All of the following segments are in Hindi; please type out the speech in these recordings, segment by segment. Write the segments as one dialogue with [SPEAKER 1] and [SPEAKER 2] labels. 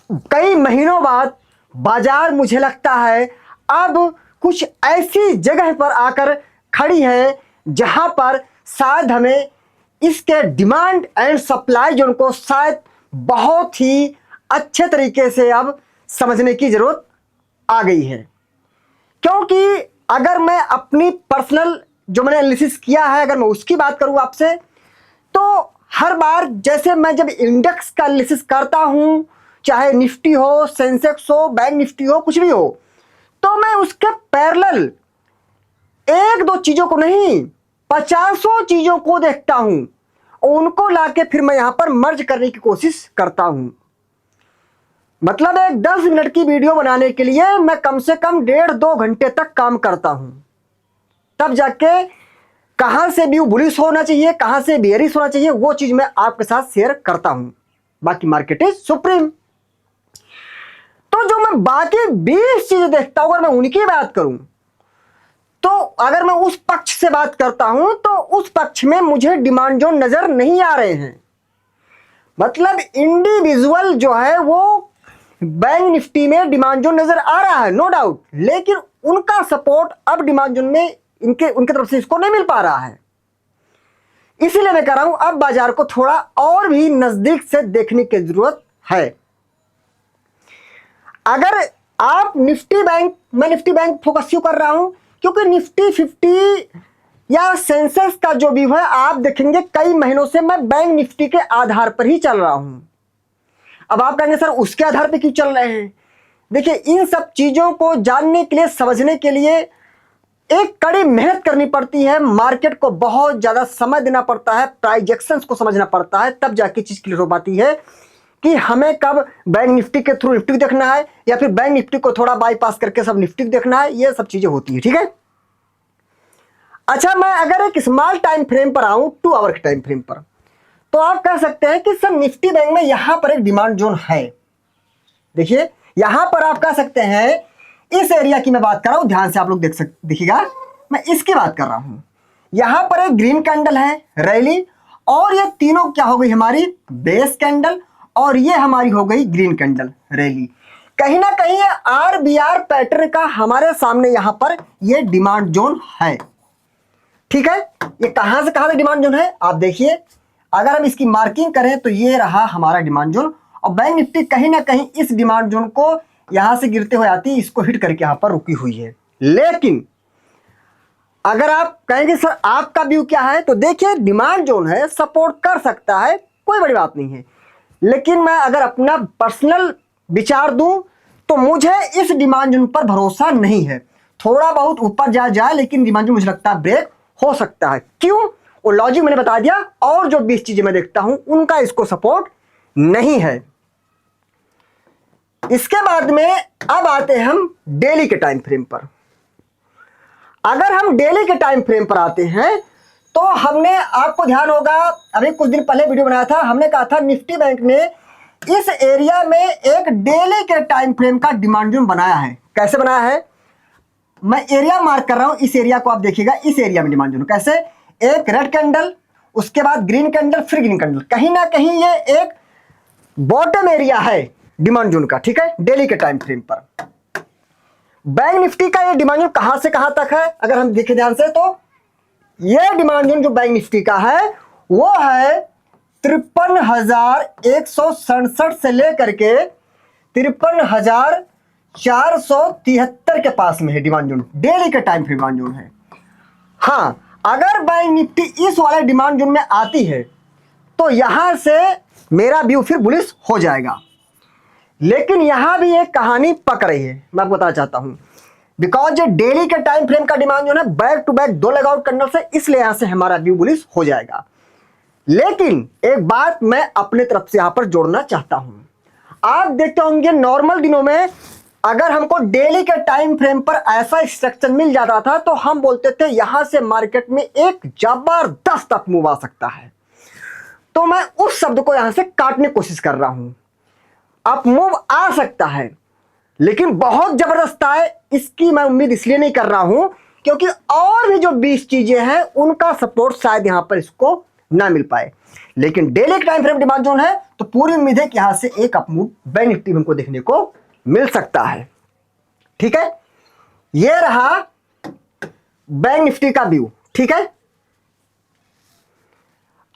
[SPEAKER 1] कई महीनों बाद बाजार मुझे लगता है अब कुछ ऐसी जगह पर आकर खड़ी है जहां पर शायद हमें इसके डिमांड एंड सप्लाई जोन को शायद बहुत ही अच्छे तरीके से अब समझने की जरूरत आ गई है। क्योंकि अगर मैं अपनी पर्सनल जो मैंने एनालिसिस किया है, अगर मैं उसकी बात करूं आपसे, तो हर बार जैसे मैं जब इंडेक्स का एनालिसिस करता हूं, चाहे निफ्टी हो, सेंसेक्स हो, बैंक निफ्टी हो, कुछ भी हो, तो मैं उसके पैरेलल एक दो चीजों को नहीं, 50 चीजों को देखता हूं और उनको लाके फिर मैं यहां पर मर्ज करने की कोशिश करता हूं। मतलब एक 10 मिनट की वीडियो बनाने के लिए मैं कम से कम 1.5-2 घंटे तक काम करता हूं, तब जाके कहां से भी बुलिश होना चाहिए, कहां से बेयरिश होना चाहिए, वो चीज मैं आपके साथ शेयर करता हूं। बाकी मार्केट इज सुप्रीम। तो जो मैं बाकी 20 चीजें देखता हूं, अगर मैं उनकी बात करूं, तो अगर मैं उस पक्ष से बात करता हूं तो उस पक्ष में मुझे डिमांड जोन नजर नहीं आ रहे हैं। मतलब इंडिविजुअल जो है वो बैंक निफ्टी में डिमांड जोन नजर आ रहा है, नो डाउट, लेकिन उनका सपोर्ट अब डिमांड जोन में उनके तरफ से इसको नहीं मिल पा रहा है। इसीलिए मैं कह रहा हूं अब बाजार को थोड़ा और भी नजदीक से देखने की जरूरत है। अगर आप निफ्टी बैंक, मैं निफ्टी बैंक फोकस क्यों कर रहा हूं, क्योंकि निफ्टी 50 या सेंसेक्स का जो व्यू है आप देखेंगे कई महीनों से मैं बैंक निफ्टी के आधार पर ही चल रहा हूं। अब आप कहेंगे सर उसके आधार पर क्यों चल रहे हैं? देखिए, इन सब चीजों को जानने के लिए, समझने के लिए एक कड़ी मेहनत करनी पड़ती है, मार्केट को बहुत ज्यादा समय देना पड़ता है, प्राइजेक्शंस को समझना पड़ता है, तब जाके चीज क्लियर हो पाती है कि हमें कब बैंक निफ्टी के थ्रू निफ्टी देखना है या फिर बैंक निफ्टी को थोड़ा बाईपास करके सब निफ्टी देखना है। ये सब चीजें होती है, ठीक है। अच्छा, मैं अगर एक स्मॉल टाइम फ्रेम पर आऊं, 2 आवर के टाइम फ्रेम पर, तो आप कह सकते हैं कि सर निफ्टी बैंक में यहां पर एक डिमांड जोन है। देखिए, यहां पर आप कह सकते हैं, इस एरिया की मैं बात कर रहा हूं, ध्यान से आप लोग देखिएगा, मैं इसकी बात कर रहा हूं। यहां पर एक ग्रीन कैंडल है रैली, और ये तीनों क्या हो गई हमारी बेस कैंडल, और ये हमारी हो गई ग्रीन कैंडल रैली। कहीं ना कहीं ये आरबीआर पैटर्न का हमारे सामने यहां पर ये डिमांड जोन है, ठीक है। ये कहां से कहां तक डिमांड जोन है आप देखिए, अगर हम इसकी मार्किंग करें तो ये रहा हमारा डिमांड जोन, और बैंक निफ्टी कहीं ना कहीं इस डिमांड जोन को यहां से गिरते हुए आती है, इसको हिट करके यहां पर रुकी हुई है। लेकिन अगर आप कहेंगे सर आपका व्यू क्या है, तो देखिए डिमांड जोन है, सपोर्ट कर सकता है, कोई बड़ी बात नहीं है। लेकिन मैं अगर अपना पर्सनल विचार दूं तो मुझे इस डिमांड जोन पर भरोसा नहीं है। थोड़ा बहुत ऊपर जाए लेकिन डिमांड जोन मुझे लगता है ब्रेक हो सकता है। क्यों? वो लॉजिक मैंने बता दिया, और जो 20 चीजें मैं देखता हूं उनका इसको सपोर्ट नहीं है। इसके बाद में अब आते हैं हम डेली के टाइम फ्रेम पर। अगर हम डेली के टाइम फ्रेम पर आते हैं तो हमने, आपको ध्यान होगा, अभी कुछ दिन पहले वीडियो बनाया था, हमने कहा था निफ्टी बैंक ने इस एरिया में एक डेली के टाइम फ्रेम का डिमांड जोन बनाया है। कैसे बनाया है? मैं एरिया मार्क कर रहा हूं, इस एरिया को आप देखिएगा, इस एरिया में डिमांड जोन कैसे, एक रेड कैंडल, उसके बाद ग्रीन कैंडल, फिर ग्रीन कैंडल, कहीं ना कहीं ये एक बॉटम एरिया है डिमांड जोन का, ठीक है, डेली के टाइम फ्रेम पर। बैंक निफ्टी का ये डिमांड जोन कहां से कहां तक है, अगर हम देखें ध्यान से, तो ये डिमांड जोन जो बैंक निफ्टी का है वो है 53,167 से लेकर के 53,473 के पास में है डिमांड जोन, डेली के टाइम फ्रेम डिमांड जोन है। हाँ, अगर बैंक निफ्टी इस वाले डिमांड जोन में आती है तो यहां से मेरा व्यू फिर बुलिश हो जाएगा। लेकिन यहां भी एक कहानी पक रही है, मैं आपको बताना चाहता हूं, बिकॉज ये डेली के टाइम फ्रेम का डिमांड जो है back to back 2 leg out candle से, इसलिए यहां से हमारा व्यू बुलिश हो जाएगा। लेकिन एक बात मैं अपने तरफ से यहां पर जोड़ना चाहता हूं, आप देखते होंगे नॉर्मल दिनों में अगर हमको डेली के टाइम फ्रेम पर ऐसा स्ट्रक्चर मिल जाता था तो हम बोलते थे यहां से मार्केट में एक जबरदस्त अप मूव आ सकता है। तो मैं उस शब्द को यहां से काटने की कोशिश कर रहा हूं, अप मूव आ सकता है लेकिन बहुत जबरदस्त है, इसकी मैं उम्मीद इसलिए नहीं कर रहा हूं क्योंकि और भी जो 20 चीजें हैं उनका सपोर्ट शायद यहां पर इसको ना मिल पाए। लेकिन daily time frame demand zone है तो पूरी उम्मीद है कि यहां से एक अपमूव बैंक निफ्टी में हमको देखने को मिल सकता है। ठीक है, यह रहा बैंक निफ्टी का व्यू। ठीक है,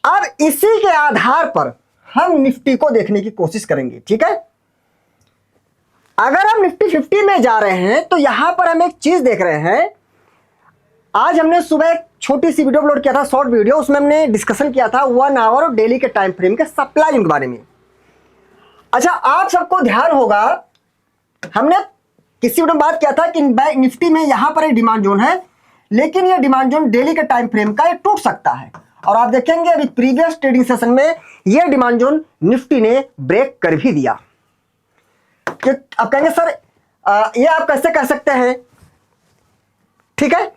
[SPEAKER 1] अब इसी के आधार पर हम निफ्टी को देखने की कोशिश करेंगे। ठीक है, अगर हम निफ्टी 50 में जा रहे हैं तो यहां पर हम एक चीज देख रहे हैं। आज हमने सुबह एक छोटी सी वीडियो अपलोड किया था, शॉर्ट वीडियो, उसमें हमने डिस्कशन किया था 1 आवर और डेली के टाइम फ्रेम के सप्लाई के बारे में। अच्छा, आप सबको ध्यान होगा हमने किसी वीडियो में बात किया था कि निफ्टी में यहां पर एक डिमांड जोन है, लेकिन यह डिमांड जोन डेली के टाइम फ्रेम का टूट सकता है। और आप देखेंगे अभी प्रीवियस ट्रेडिंग सेशन में यह डिमांड जोन निफ्टी ने ब्रेक कर भी दिया। अब कहेंगे सर ये आप कैसे कह सकते हैं? ठीक है,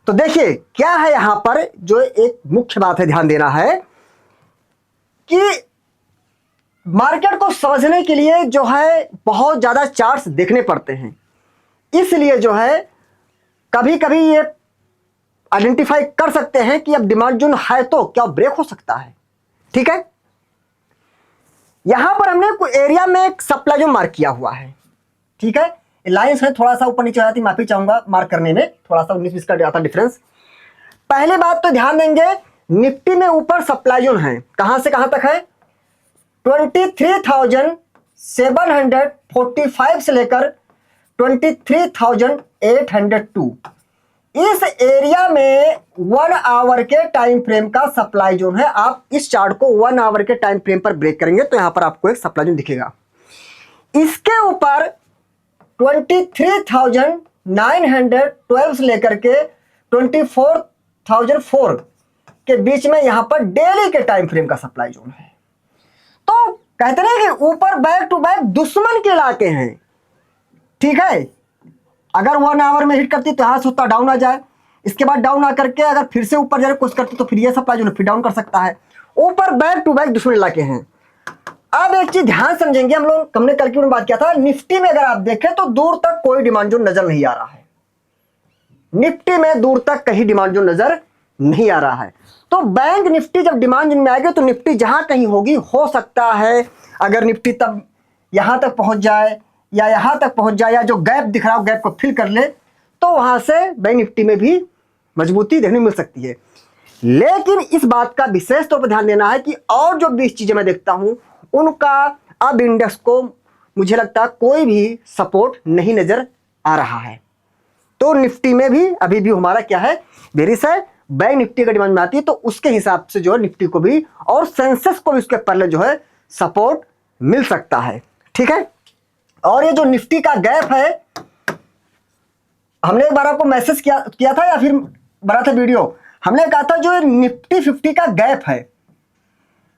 [SPEAKER 1] तो देखिए क्या है यहां पर जो एक मुख्य बात है ध्यान देना है कि मार्केट को समझने के लिए जो है बहुत ज्यादा चार्ट्स देखने पड़ते हैं, इसलिए जो है कभी कभी ये आइडेंटिफाई कर सकते हैं कि अब डिमांड जोन है तो क्या ब्रेक हो सकता है। ठीक है, यहां पर हमने कोई एरिया में एक सप्लाई जोन मार्क किया हुआ है। ठीक है, लाइंस है थोड़ा सा ऊपर नीचे हो जाती, माफी चाहूंगा मार्क करने में, थोड़ा सा 19-20 का आता डिफरेंस। पहले बात तो ध्यान देंगे, निफ्टी में ऊपर सप्लाई जोन है, कहां से कहां तक है? 23,745 से लेकर 23,802। इस एरिया में 1 आवर के टाइम फ्रेम का सप्लाई जोन है। आप इस चार्ट को 1 आवर के टाइम फ्रेम पर ब्रेक करेंगे तो यहां पर आपको एक सप्लाई जोन दिखेगा। इसके ऊपर 23,912 से लेकर के 24,004 के बीच में यहां पर डेली के टाइम फ्रेम का सप्लाई जोन है। तो कहते हैं कि ऊपर बैक टू बैक दुश्मन के इलाके हैं। ठीक है, अगर 1 आवर में हिट करती तो यहां से उतना डाउन आ जाए, इसके बाद डाउन आकर के अगर फिर से ऊपर जाने की कोशिश करती तो फिर ये सप्लाई जो फिर डाउन कर सकता है। ऊपर बैक टू बैक दुश्मन इलाके हैं। अब एक चीज ध्यान समझेंगे, हमने कल की में बात किया था, निफ्टी में अगर आप देखें तो दूर तक कोई डिमांड जोन नजर नहीं आ रहा है। निफ्टी में दूर तक कहीं डिमांड जोन नजर नहीं आ रहा है। तो बैंक निफ्टी जब डिमांड जोन में आएगा तो निफ्टी जहां कहीं होगी, हो सकता है अगर निफ्टी तब यहां तक पहुंच जाए या यहां तक पहुंच जाए या जो गैप दिख रहा हो गैप को फिल कर ले, तो वहां से बैंक निफ्टी में भी मजबूती देखने मिल सकती है। लेकिन इस बात का विशेष तौर पर ध्यान देना है कि और जो 20 चीजें मैं देखता हूं उनका अब इंडेक्स को मुझे लगता है कोई भी सपोर्ट नहीं नजर आ रहा है। तो निफ्टी में भी अभी भी हमारा क्या है, बेरिश है। बैंक निफ्टी का डिमांड में आती है तो उसके हिसाब से जो है निफ्टी को भी और सेंसेक्स को भी उसके पहले जो है सपोर्ट मिल सकता है। ठीक है, और ये जो निफ्टी का गैप है, हमने एक बार आपको मैसेज किया था या फिर बना था वीडियो, हमने कहा था जो निफ्टी 50 का गैप है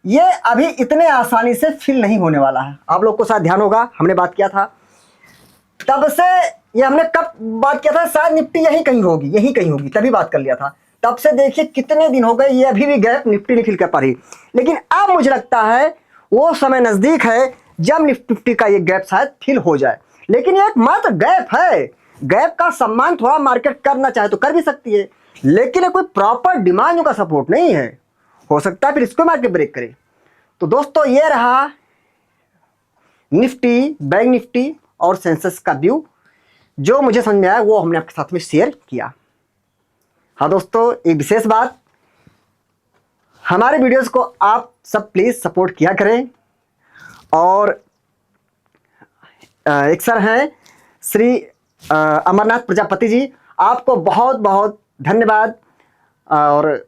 [SPEAKER 1] ये अभी इतने आसानी से फिल नहीं होने वाला है। आप लोग को शायद ध्यान होगा, हमने बात किया था तब से, ये हमने कब बात किया था, शायद निफ्टी यही कहीं होगी तभी बात कर लिया था। तब से देखिए कितने दिन हो गए, ये अभी भी गैप निफ्टी नहीं फिल कर पा रही। लेकिन अब मुझे लगता है वो समय नजदीक है जब निफ्टी का ये गैप शायद फिल हो जाए। लेकिन ये एक मात्र गैप है, गैप का सम्मान थोड़ा मार्केट करना चाहे तो कर भी सकती है, लेकिन ये कोई प्रॉपर डिमांड का सपोर्ट नहीं है। हो सकता है फिर इसको मार्केट ब्रेक करे। तो दोस्तों ये रहा निफ्टी, बैंक निफ्टी और सेंसेक्स का व्यू, जो मुझे समझ में आया वो हमने आपके साथ में शेयर किया। हाँ दोस्तों, एक विशेष बात, हमारे वीडियोस को आप सब प्लीज सपोर्ट किया करें। और एक सर हैं श्री अमरनाथ प्रजापति जी, आपको बहुत बहुत धन्यवाद। और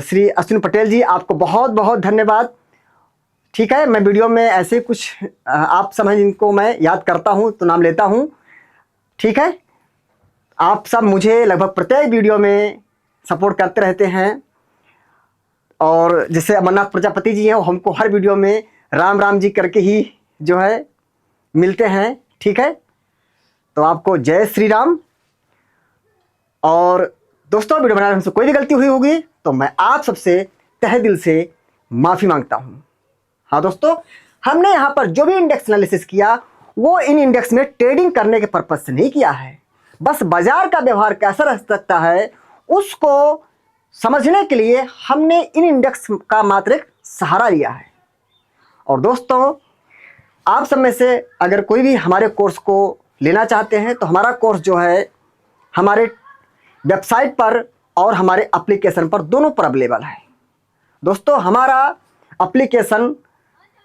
[SPEAKER 1] श्री अश्विन पटेल जी, आपको बहुत बहुत धन्यवाद। ठीक है, मैं वीडियो में ऐसे कुछ आप समझ इनको मैं याद करता हूं तो नाम लेता हूं। ठीक है, आप सब मुझे लगभग प्रत्येक वीडियो में सपोर्ट करते रहते हैं। और जैसे अमरनाथ प्रजापति जी हैं, वो हमको हर वीडियो में राम राम जी करके ही जो है मिलते हैं। ठीक है, तो आपको जय श्री राम। और दोस्तों, वीडियो बनाने में हमसे कोई भी गलती हुई होगी तो मैं आप सबसे तहे दिल से माफ़ी मांगता हूं। हाँ दोस्तों, हमने यहाँ पर जो भी इंडेक्स एनालिसिस किया वो इन इंडेक्स में ट्रेडिंग करने के पर्पज से नहीं किया है, बस बाजार का व्यवहार कैसा रह सकता है उसको समझने के लिए हमने इन इंडेक्स का मात्र एक सहारा लिया है। और दोस्तों, आप सब में से अगर कोई भी हमारे कोर्स को लेना चाहते हैं तो हमारा कोर्स जो है हमारे वेबसाइट पर और हमारे एप्लीकेशन पर दोनों पर अवेलेबल है। दोस्तों, हमारा एप्लीकेशन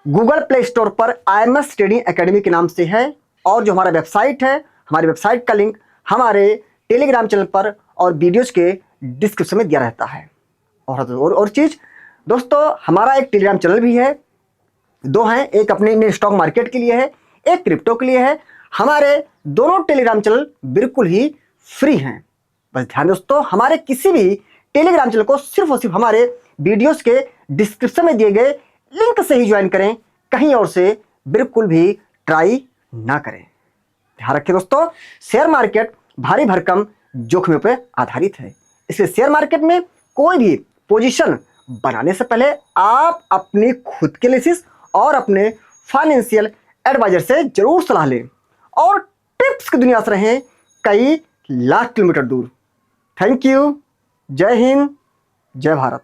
[SPEAKER 1] गूगल प्ले स्टोर पर IMS ट्रेडिंग एकेडमी के नाम से है और जो हमारा वेबसाइट है, हमारी वेबसाइट का लिंक हमारे टेलीग्राम चैनल पर और वीडियोज़ के डिस्क्रिप्शन में दिया रहता है। और चीज़ दोस्तों, हमारा एक टेलीग्राम चैनल भी है, दो हैं, एक अपने इंडियन स्टॉक मार्केट के लिए है, एक क्रिप्टो के लिए है। हमारे दोनों टेलीग्राम चैनल बिल्कुल ही फ्री हैं। बस ध्यान दोस्तों, हमारे किसी भी टेलीग्राम चैनल को सिर्फ और सिर्फ हमारे वीडियोस के डिस्क्रिप्शन में दिए गए लिंक से ही ज्वाइन करें, कहीं और से बिल्कुल भी ट्राई ना करें। ध्यान रखें दोस्तों, शेयर मार्केट भारी भरकम जोखिमों पर आधारित है, इसलिए शेयर मार्केट में कोई भी पोजीशन बनाने से पहले आप अपनी खुद के एनालिसिस और अपने फाइनेंशियल एडवाइजर से जरूर सलाह लें और टिप्स की दुनिया से रहें कई लाख किलोमीटर दूर। Thank you. जय हिंद, जय भारत।